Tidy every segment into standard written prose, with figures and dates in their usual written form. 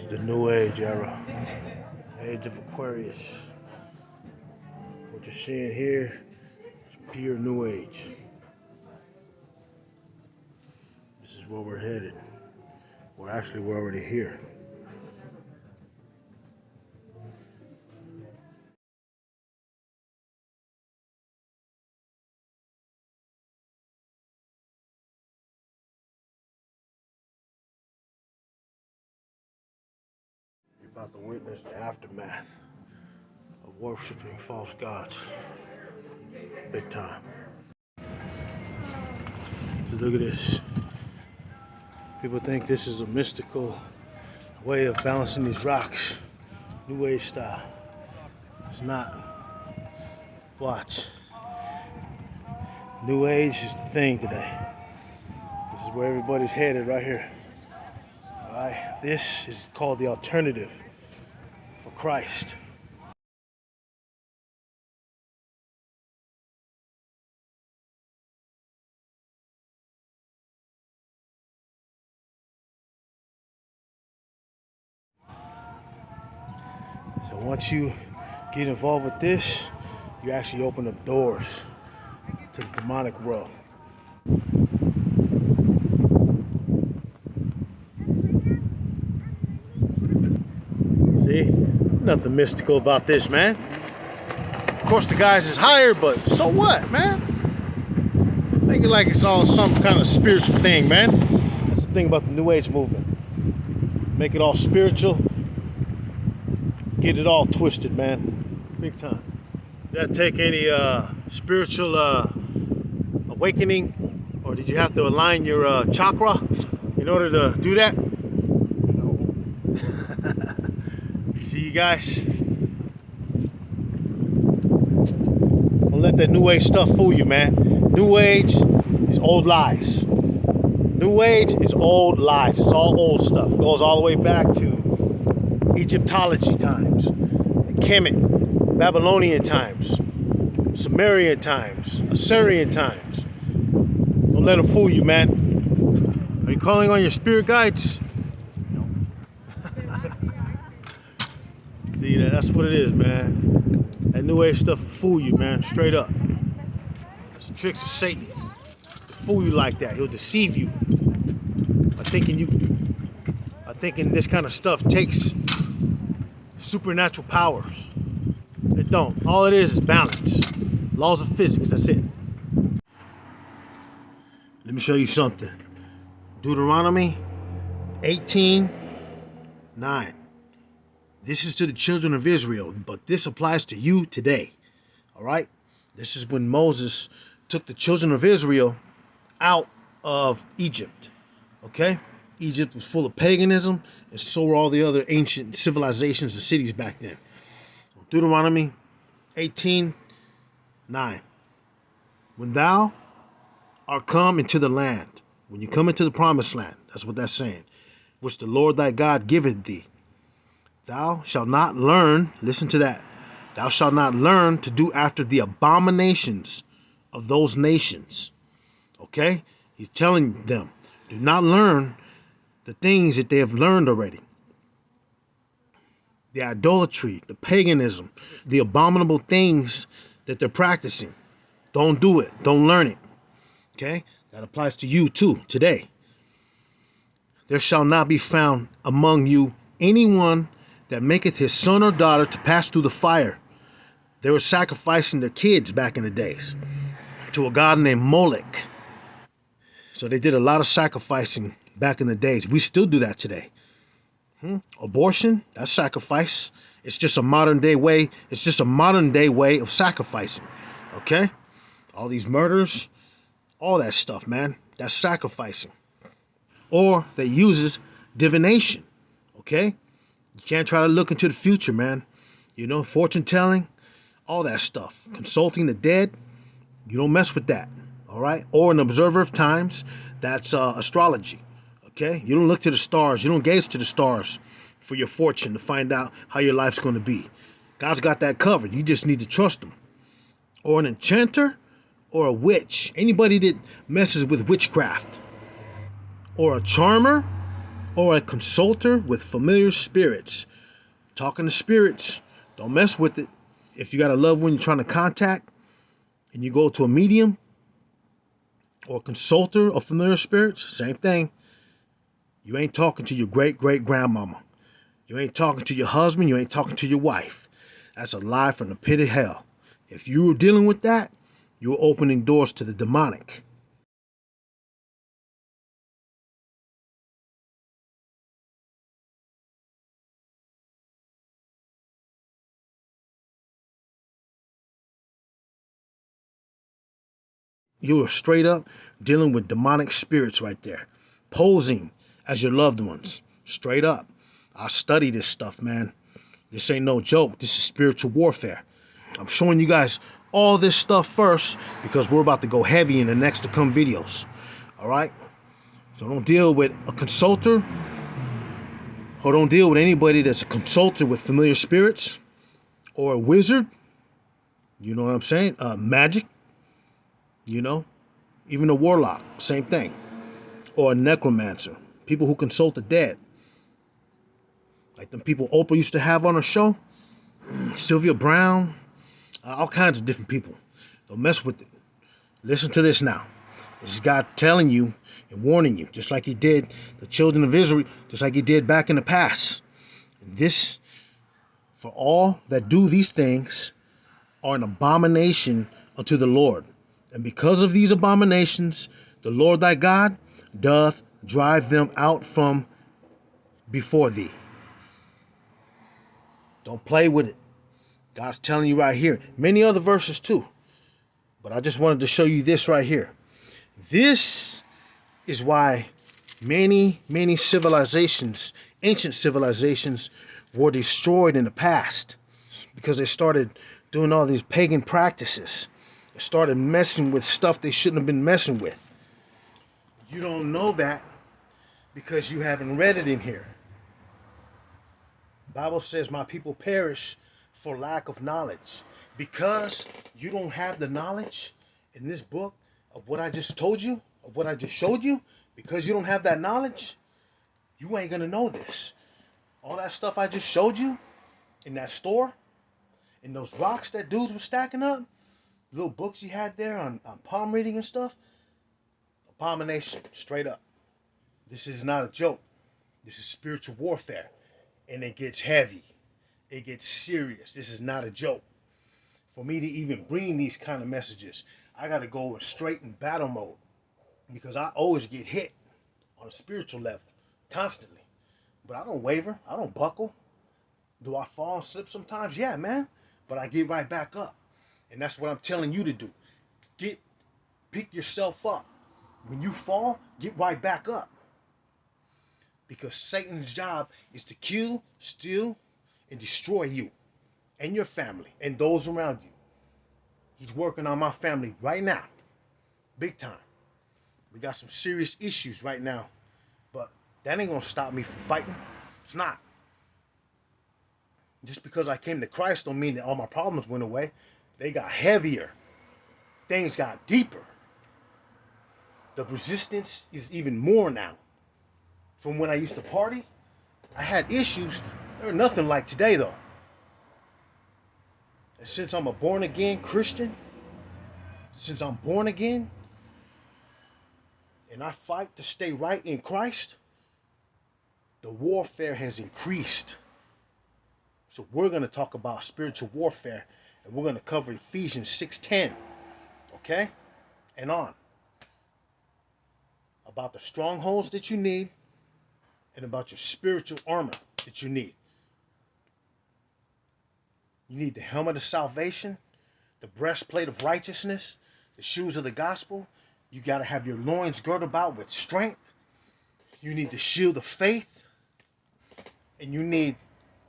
It's the New Age era. Age of Aquarius. What you're seeing here is pure New Age. This is where we're headed. We're already here. You're about to witness the aftermath of worshiping false gods. Big time. So look at this. People think this is a mystical way of balancing these rocks. New Age style. It's not. Watch. New Age is the thing today. This is where everybody's headed right here. Alright? This is called the alternative for Christ. So once you get involved with this, you actually open up doors to the demonic world. See? Nothing mystical about this, man. Of course the guys is higher, but so what, man? Make it like it's all some kind of spiritual thing, man. That's the thing about the New Age movement. Make it all spiritual. Get it all twisted, man. Big time. Did that take any spiritual awakening? Or did you have to align your chakra in order to do that? See you guys? Don't let that New Age stuff fool you, man. New Age is old lies. New Age is old lies. It's all old stuff. It goes all the way back to Egyptology times, Kemet, Babylonian times, Sumerian times, Assyrian times. Don't let them fool you, man. Are you calling on your spirit guides? No. See, that's what it is, man. That New Age stuff will fool you, man. Straight up. That's the tricks of Satan. To fool you like that. He'll deceive you by thinking this kind of stuff takes supernatural powers. It don't. All it is balance. Laws of physics. That's it. Let me show you something. Deuteronomy 18:9. This is to the children of Israel, but this applies to you today. All right? This is when Moses took the children of Israel out of Egypt. Okay? Egypt was full of paganism, and so were all the other ancient civilizations and cities back then. Deuteronomy 18:9. When thou art come into the land, when you come into the promised land, that's what that's saying, which the Lord thy God giveth thee, thou shalt not learn, listen to that, thou shalt not learn to do after the abominations of those nations. Okay? He's telling them, do not learn the things that they have learned already. The idolatry, the paganism, the abominable things that they're practicing. Don't do it. Don't learn it. Okay? That applies to you too today. There shall not be found among you anyone that maketh his son or daughter to pass through the fire. They were sacrificing their kids back in the days to a god named Molech. So they did a lot of sacrificing back in the days. We still do that today. Abortion, that's sacrifice. It's just a modern day way. It's just a modern day way of sacrificing. Okay? All these murders, all that stuff, man. That's sacrificing. Or they uses divination. Okay? You can't try to look into the future, man. You know, fortune telling, all that stuff. Consulting the dead, you don't mess with that. All right? Or an observer of times, that's astrology. Okay? You don't look to the stars. You don't gaze to the stars for your fortune to find out how your life's going to be. God's got that covered. You just need to trust him. Or an enchanter or a witch. Anybody that messes with witchcraft. Or a charmer or a consulter with familiar spirits. Talking to spirits, don't mess with it. If you got a loved one you're trying to contact and you go to a medium or a consulter of familiar spirits, same thing. You ain't talking to your great-great-grandmama. You ain't talking to your husband. You ain't talking to your wife. That's a lie from the pit of hell. If you were dealing with that, you're opening doors to the demonic. You are straight up dealing with demonic spirits right there, posing as your loved ones. Straight up. I study this stuff, man. This ain't no joke. This is spiritual warfare. I'm showing you guys all this stuff first because we're about to go heavy in the next to come videos. All right? So don't deal with a consulter, or don't deal with anybody that's a consultant with familiar spirits or a wizard. You know what I'm saying? Magic. You know? Even a warlock. Same thing. Or a necromancer. People who consult the dead. Like them people Oprah used to have on her show. Sylvia Brown. All kinds of different people. Don't mess with it. Listen to this now. This is God telling you and warning you, just like he did the children of Israel, just like he did back in the past. This, for all that do these things, are an abomination unto the Lord. And because of these abominations, the Lord thy God doth drive them out from before thee. Don't play with it. God's telling you right here. Many other verses too. But I just wanted to show you this right here. This is why many civilizations, ancient civilizations, were destroyed in the past. Because they started doing all these pagan practices. They started messing with stuff they shouldn't have been messing with. You don't know that because you haven't read it in here. The Bible says my people perish for lack of knowledge. Because you don't have the knowledge in this book of what I just told you, of what I just showed you, because you don't have that knowledge, you ain't going to know this. All that stuff I just showed you in that store, in those rocks that dudes were stacking up, little books he had there on palm reading and stuff, abomination, straight up. This is not a joke. This is spiritual warfare. And it gets heavy. It gets serious. This is not a joke. For me to even bring these kind of messages, I got to go straight in battle mode. Because I always get hit on a spiritual level, constantly. But I don't waver. I don't buckle. Do I fall and slip sometimes? Yeah, man. But I get right back up. And that's what I'm telling you to do. Pick yourself up. When you fall, get right back up. Because Satan's job is to kill, steal, and destroy you and your family and those around you. He's working on my family right now. Big time. We got some serious issues right now. But that ain't going to stop me from fighting. It's not. Just because I came to Christ don't mean that all my problems went away. They got heavier. Things got deeper. The resistance is even more now. From when I used to party, I had issues. They're nothing like today, though. And since I'm a born-again Christian, since I'm born again, and I fight to stay right in Christ, the warfare has increased. So we're going to talk about spiritual warfare, and we're going to cover Ephesians 6:10, okay? And on. About the strongholds that you need, and about your spiritual armor that you need. You need the helmet of salvation, the breastplate of righteousness, the shoes of the gospel. You got to have your loins girded about with strength. You need the shield of faith. And you need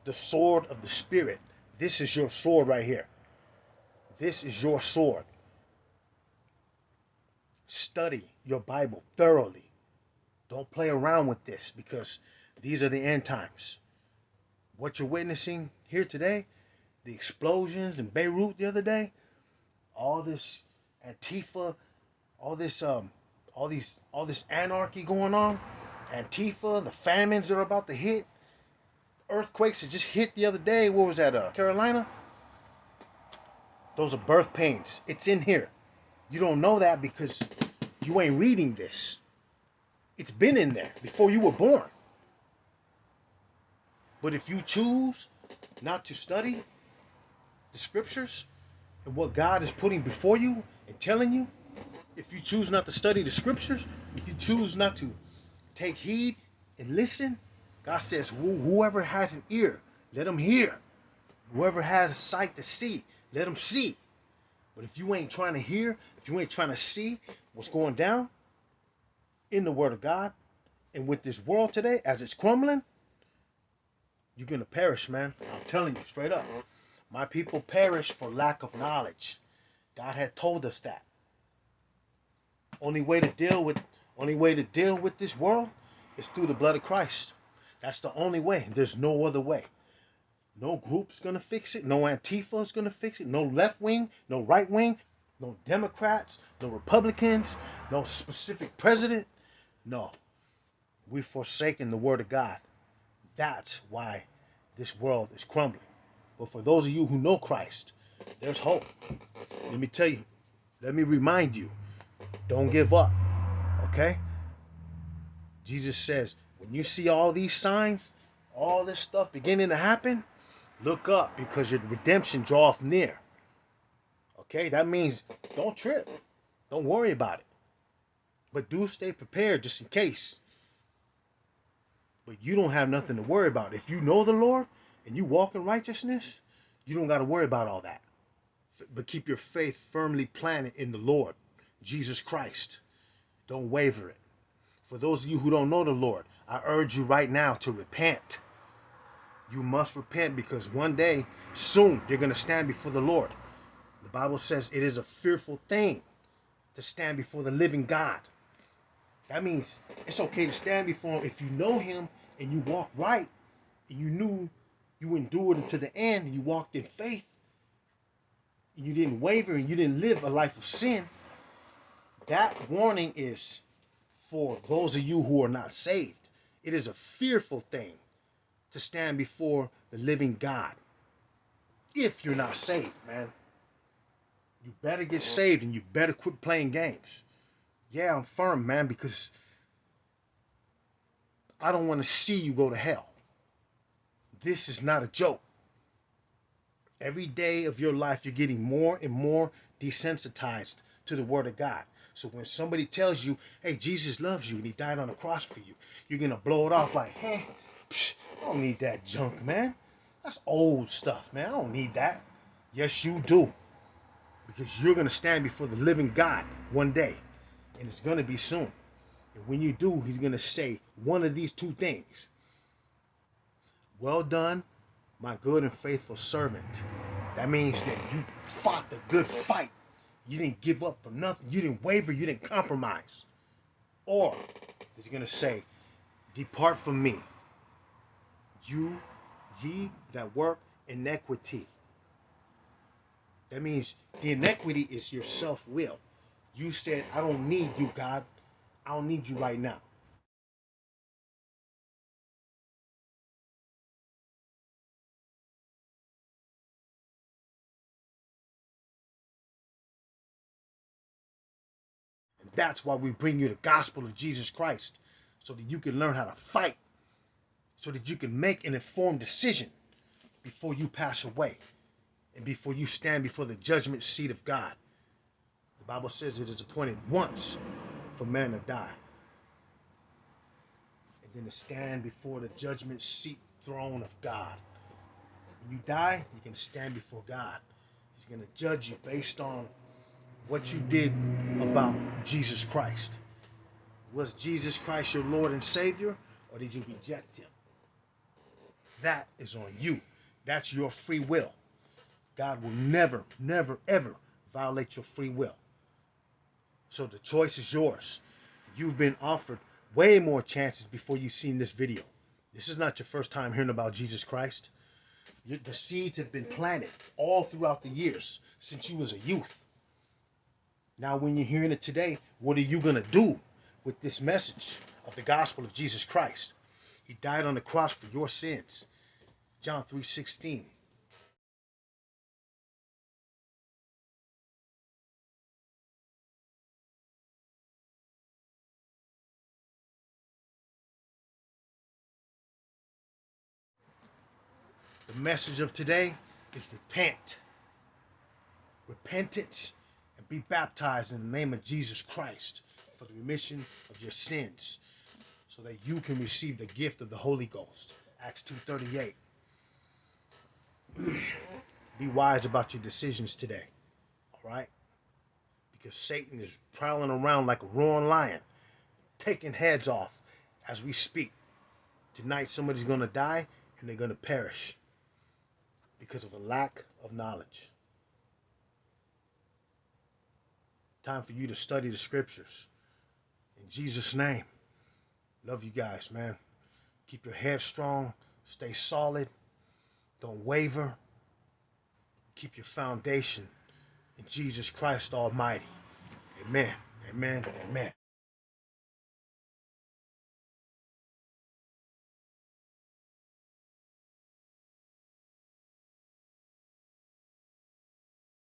the sword of the Spirit. This is your sword right here. This is your sword. Study your Bible thoroughly. Don't play around with this because these are the end times. What you're witnessing here today, the explosions in Beirut the other day, all this Antifa, all this anarchy going on, Antifa, the famines that are about to hit, earthquakes that just hit the other day. What was that, Carolina? Those are birth pains. It's in here. You don't know that because you ain't reading this. It's been in there before you were born. But if you choose not to study the scriptures and what God is putting before you and telling you, if you choose not to study the scriptures, if you choose not to take heed and listen, God says, whoever has an ear, let him hear. Whoever has a sight to see, let him see. But if you ain't trying to hear, if you ain't trying to see what's going down in the Word of God and with this world today as it's crumbling, you're going to perish, man. I'm telling you straight up. My people perish for lack of knowledge. God had told us that. Only way to deal with this world is through the blood of Christ. That's the only way. There's no other way. No group's going to fix it. No Antifa's going to fix it. No left wing, no right wing, no Democrats, no Republicans, no specific president. No. We've forsaken the Word of God. That's why this world is crumbling. But for those of you who know Christ, there's hope. Let me tell you, let me remind you, don't give up, okay? Jesus says, when you see all these signs, all this stuff beginning to happen, look up because your redemption draweth near. Okay, that means don't trip. Don't worry about it. But do stay prepared just in case. But you don't have nothing to worry about. If you know the Lord and you walk in righteousness, you don't got to worry about all that. But keep your faith firmly planted in the Lord, Jesus Christ. Don't waver it. For those of you who don't know the Lord, I urge you right now to repent. You must repent because one day, soon, you're going to stand before the Lord. The Bible says it is a fearful thing to stand before the living God. That means it's okay to stand before him if you know him and you walk right and you knew you endured unto the end and you walked in faith and you didn't waver and you didn't live a life of sin. That warning is for those of you who are not saved. It is a fearful thing to stand before the living God. If you're not saved, man, you better get saved and you better quit playing games. Yeah, I'm firm, man, because I don't want to see you go to hell. This is not a joke. Every day of your life, you're getting more and more desensitized to the Word of God. So when somebody tells you, hey, Jesus loves you and he died on the cross for you, you're going to blow it off like, hey, I don't need that junk, man. That's old stuff, man. I don't need that. Yes, you do. Because you're going to stand before the living God one day. And it's going to be soon. And when you do, he's going to say one of these two things. Well done, my good and faithful servant. That means that you fought the good fight. You didn't give up for nothing. You didn't waver. You didn't compromise. Or he's going to say, depart from me, you ye that work iniquity. That means the iniquity is your self-will. You said, I don't need you, God. I don't need you right now. And that's why we bring you the gospel of Jesus Christ, so that you can learn how to fight, so that you can make an informed decision before you pass away and before you stand before the judgment seat of God. The Bible says it is appointed once for man to die, and then to stand before the judgment seat throne of God. When you die, you're going to stand before God. He's going to judge you based on what you did about Jesus Christ. Was Jesus Christ your Lord and Savior, or did you reject him? That is on you. That's your free will. God will never, never, ever violate your free will. So the choice is yours. You've been offered way more chances before you've seen this video. This is not your first time hearing about Jesus Christ. The seeds have been planted all throughout the years since you was a youth. Now when you're hearing it today, what are you going to do with this message? of the gospel of Jesus Christ. He died on the cross for your sins. John 3:16. The message of today is repent. Repentance and be baptized in the name of Jesus Christ for the remission of your sins so that you can receive the gift of the Holy Ghost. Acts 2:38. Be wise about your decisions today. All right? Because Satan is prowling around like a roaring lion, taking heads off as we speak. Tonight somebody's going to die and they're going to perish because of a lack of knowledge. Time for you to study the scriptures. In Jesus' name. Love you guys, man. Keep your head strong. Stay solid. Don't waver. Keep your foundation in Jesus Christ Almighty. Amen. Amen. Amen.